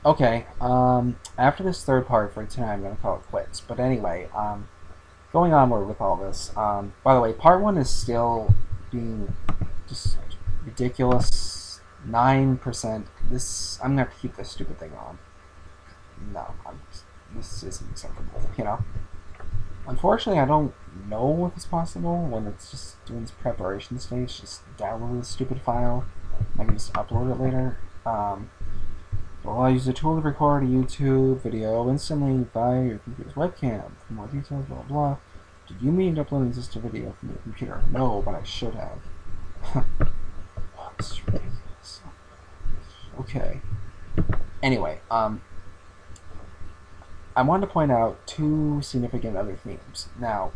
Okay, after this third part for tonight, I'm going to call it quits. But anyway, going onward with all this, by the way, part one is still being just ridiculous. 9%. I'm going to have to keep this stupid thing on. No, this isn't acceptable, you know? Unfortunately, I don't know if it's possible when it's just doing this preparation stage. Just download this stupid file. I can just upload it later. Well, I use the tool to record a YouTube video instantly via your computer's webcam. For more details, blah blah. Did you mean uploading this to video from your computer? No, but I should have. This is ridiculous. Okay. Anyway, I wanted to point out two significant other themes. Now,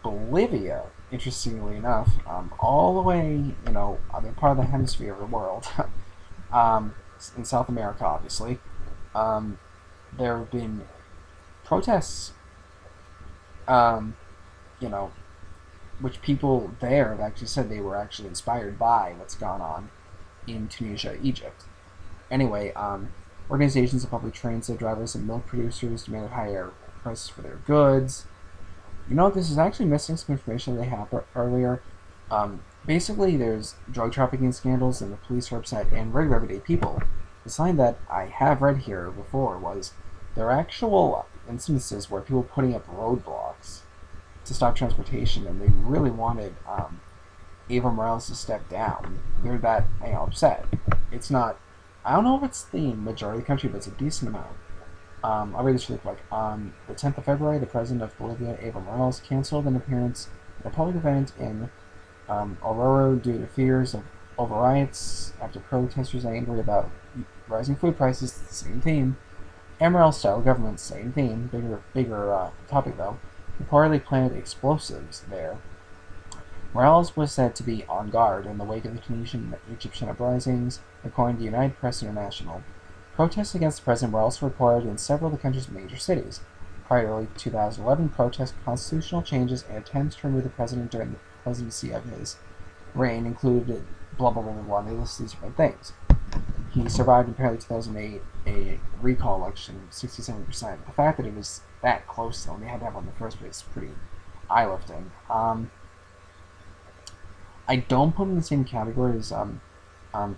Bolivia, interestingly enough, all the way, other part of the hemisphere of the world, in South America, obviously, there have been protests, um, you know, which people there have actually said they were actually inspired by what's gone on in Tunisia, Egypt. Anyway, organizations of public transit drivers and milk producers demanded higher prices for their goods. This is actually missing some information they had earlier. Basically, there's drug trafficking scandals, and the police are upset, and regular everyday people. The sign that I have read here before was there are actual instances where people putting up roadblocks to stop transportation, and they really wanted Eva Morales to step down. They're that upset. It's not. I don't know if it's the majority of the country, but it's a decent amount. I'll read this really quick. On the 10th of February, the president of Bolivia, Eva Morales, canceled an appearance at a public event in Aurora due to fears of over riots after protesters are angry about rising food prices. Same theme. Morales-style government, same theme. Bigger topic though. Reportedly planted explosives there. Morales was said to be on guard in the wake of the Tunisian and Egyptian uprisings, according to United Press International. Protests against the president were also reported in several of the country's major cities. Prior to early 2011, protests, constitutional changes, and attempts to remove the president during the presidency of his reign included blah blah blah blah blah. They list these different things. He survived in apparently 2008 a recall election, 67%. The fact that it was that close though, and they had to have one in the first place, is pretty eye-lifting. I don't put him in the same category as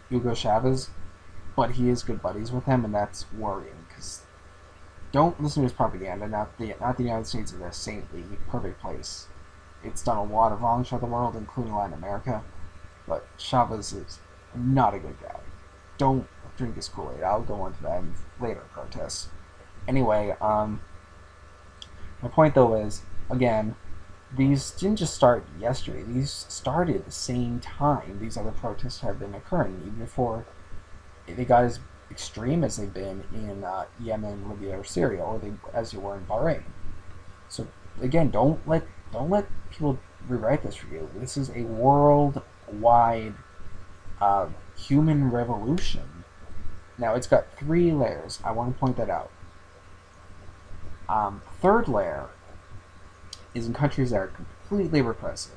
Hugo Chavez, but he is good buddies with him, and that's worrying. Because don't listen to his propaganda. Not the United States is a saintly, perfect place. It's done a lot of wrong throughout the world, including Latin America. But Chavez is not a good guy. Don't drink his Kool-Aid. I'll go into that in later protests. Anyway, my point though is, again, these didn't just start yesterday. These started at the same time these other protests have been occurring, even before they got as extreme as they've been in Yemen, Libya, or Syria, or as they were in Bahrain. So again, don't let people rewrite this for you. This is a worldwide human revolution. Now it's got 3 layers. I want to point that out. Third layer is in countries that are completely repressive.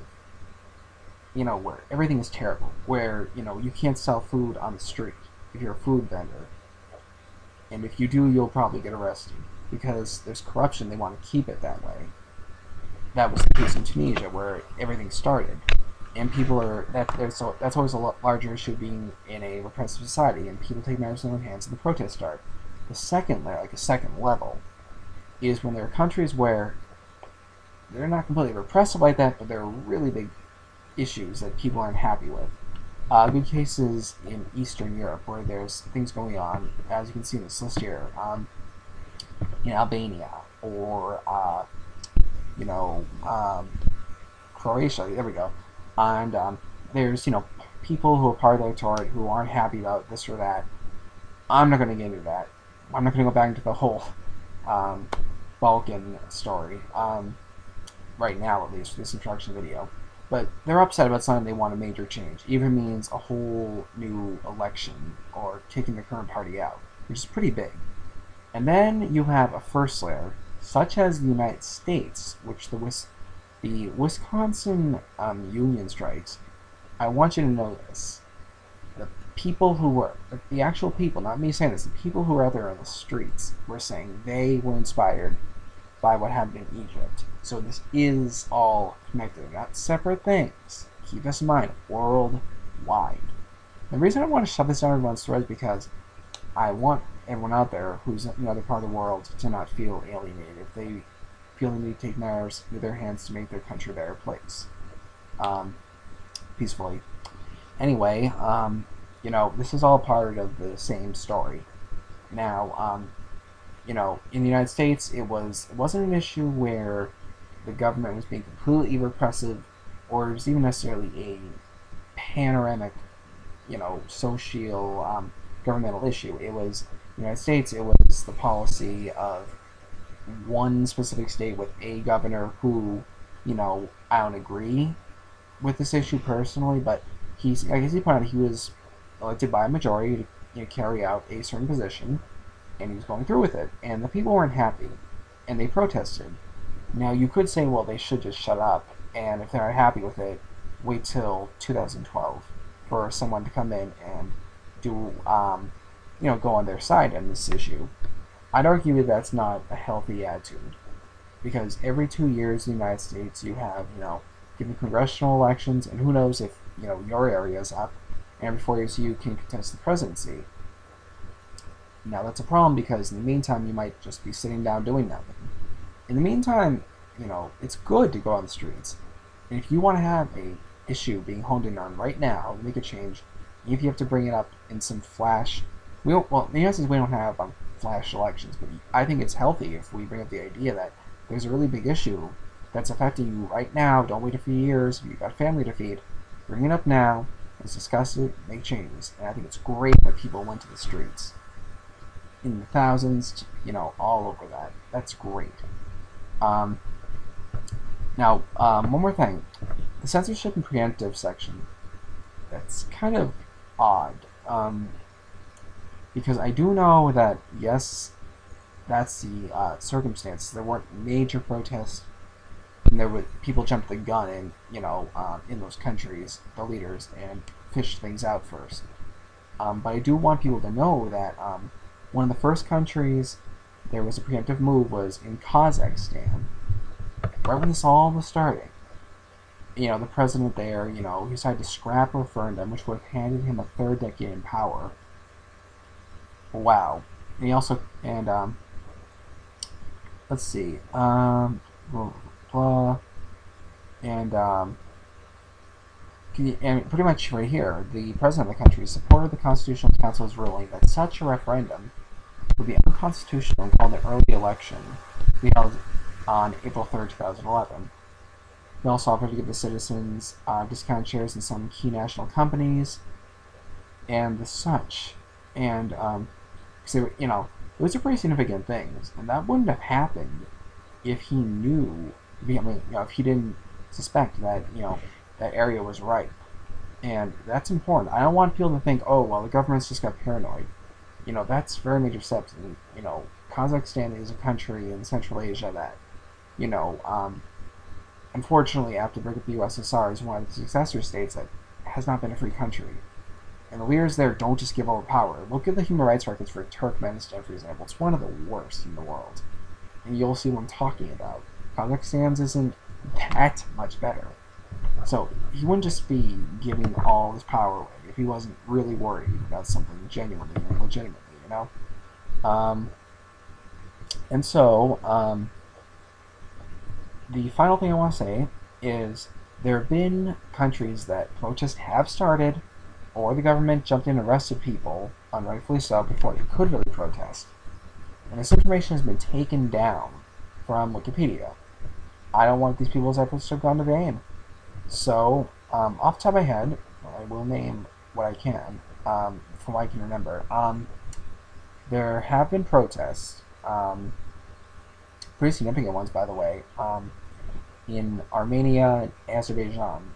Where everything is terrible. Where, you can't sell food on the street if you're a food vendor. And if you do, you'll probably get arrested. Because there's corruption, they want to keep it that way. That was the case in Tunisia, where everything started. And people that's always a larger issue being in a repressive society, and people take matters in their hands and the protests start. The second layer, like a second level, is when there are countries where they're not completely repressive like that, but there are really big issues that people aren't happy with. Good cases in Eastern Europe where there's things going on, as you can see in this list here, in Albania or Croatia. There we go. And there's people who are part of the electorate who aren't happy about this or that. I'm not going to get into that. I'm not going to go back into the whole Balkan story. Right now, at least, for this introduction video. But they're upset about something. They want a major change. Even means a whole new election or kicking the current party out, which is pretty big. And then you have a first layer, such as the United States, which the Wisconsin union strikes. I want you to know this. The people who were the actual people, not me saying this, the people who were out there on the streets were saying they were inspired by what happened in Egypt. So this is all connected. They're not separate things. Keep this in mind. Worldwide. The reason I want to shove this down everyone's throat is because I want everyone out there who's in another part of the world to not feel alienated. If they feel the need to take matters into their hands to make their country a better place, peacefully. Anyway, this is all part of the same story. Now, in the United States, it wasn't an issue where the government was being completely repressive, or it was even necessarily a panoramic, social, governmental issue. It was, in the United States, it was the policy of one specific state with a governor who, I don't agree with this issue personally, but I guess he pointed out, he was elected by a majority to carry out a certain position, and he was going through with it, and the people weren't happy, and they protested. Now, you could say, well, they should just shut up, and if they're not happy with it, wait till 2012 for someone to come in and do, go on their side on this issue. I'd argue that that's not a healthy attitude, because every 2 years in the United States, you have, given congressional elections, and who knows if, your area is up, and every 4 years you can contest the presidency. Now, that's a problem because in the meantime, you might just be sitting down doing nothing. In the meantime, it's good to go on the streets. And if you want to have a issue being honed in on right now, make a change, if you have to bring it up in some flash, in the United States we don't have flash elections, but I think it's healthy if we bring up the idea that there's a really big issue that's affecting you right now. Don't wait a few years. If you've got family to feed, bring it up now. Let's discuss it, make changes. And I think it's great that people went to the streets in the thousands, all over that. That's great. Now, one more thing. The censorship and preemptive section, that's kind of odd. Because I do know that, yes, that's the circumstance. There weren't major protests, and there were people jumped the gun and, in those countries, the leaders, and fished things out first. But I do want people to know that one of the first countries there was a preemptive move was in Kazakhstan. Right when this all was starting, the president there, he decided to scrap a referendum which would have handed him a third decade in power. Wow. And he also, let's see, blah, blah, and pretty much right here, the president of the country supported the Constitutional Council's ruling that such a referendum would be unconstitutional and called an early election to be held on April 3rd, 2011. He also offered to give the citizens discount shares in some key national companies and the such. And, those are pretty significant things, and that wouldn't have happened if he knew, if he didn't suspect that, that area was ripe. And that's important. I don't want people to think, oh, well, the government's just got paranoid. That's very major steps. And, Kazakhstan is a country in Central Asia that, unfortunately, after the breakup of the USSR, is one of the successor states that has not been a free country. And the leaders there don't just give over power. Look at the human rights records for Turkmenistan, for example. It's one of the worst in the world. And you'll see what I'm talking about. Kazakhstan's isn't that much better. So he wouldn't just be giving all his power away if he wasn't really worried about something genuinely and legitimately, And so, the final thing I want to say is there have been countries that protests have started, or the government jumped in and arrested people, unrightfully so, before they could really protest. And this information has been taken down from Wikipedia. I don't want these people's efforts to have gone to vain. So, off the top of my head, I will name what I can, from what I can remember. There have been protests, pretty significant ones, by the way, in Armenia and Azerbaijan.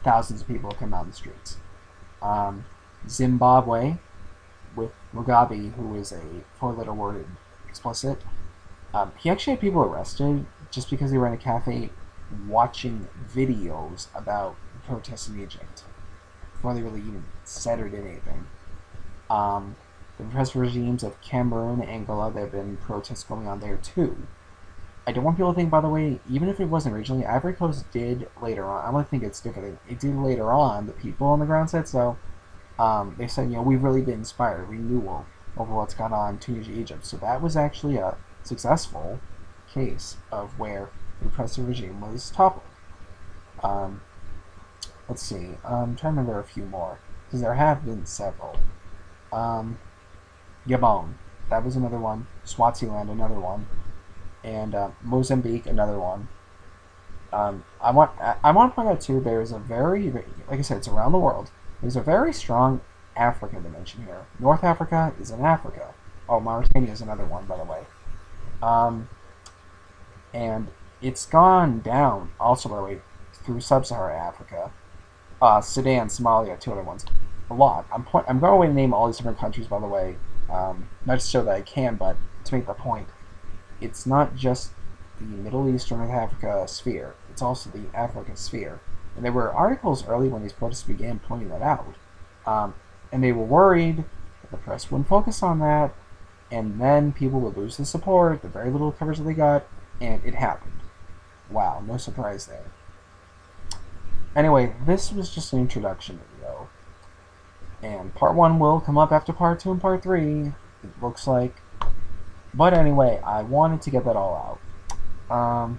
Thousands of people have come out in the streets. Zimbabwe, with Mugabe, who is a four-letter word explicit. He actually had people arrested just because they were in a cafe watching videos about protests in Egypt. before they really even said or did anything. Um, the repressive regimes of Cameroon and Angola, there have been protests going on there too. I don't want people to think, by the way, even if it wasn't originally, Ivory Coast did later on. I don't think it's different. It did later on. The people on the ground said so. They said, we've really been inspired, renewal over what's gone on in Tunisia, Egypt. So that was actually a successful case of where the repressive regime was toppled. Um, let's see. I'm trying to remember a few more because there have been several. Gabon, that was another one. Swaziland, another one, and Mozambique, another one. I want to point out too. There is a very, like I said, it's around the world. There's a very strong African dimension here. North Africa is in Africa. Oh, Mauritania is another one, by the way. And it's gone down also, by the way, through sub-Saharan Africa. Sudan, Somalia, two other ones. A lot. I'm going away to name all these different countries, by the way. Not to show that I can, but to make the point. It's not just the Middle East or North Africa sphere. It's also the Africa sphere. And there were articles early when these protests began pointing that out. And they were worried that the press wouldn't focus on that, and then people would lose the support, the very little coverage that they got, and it happened. Wow, no surprise there. Anyway, this was just an introduction video. And part 1 will come up after part 2 and part 3, it looks like. But anyway, I wanted to get that all out.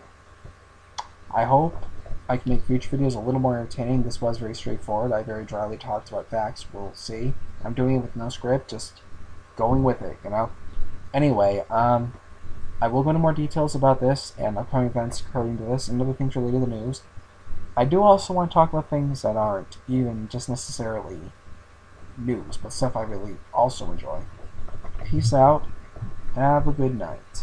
I hope I can make future videos a little more entertaining. This was very straightforward. I very dryly talked about facts. We'll see. I'm doing it with no script, just going with it, Anyway, I will go into more details about this and upcoming events according to this and other things related to the news. I do also want to talk about things that aren't even just necessarily news, but stuff I really also enjoy. Peace out. Have a good night.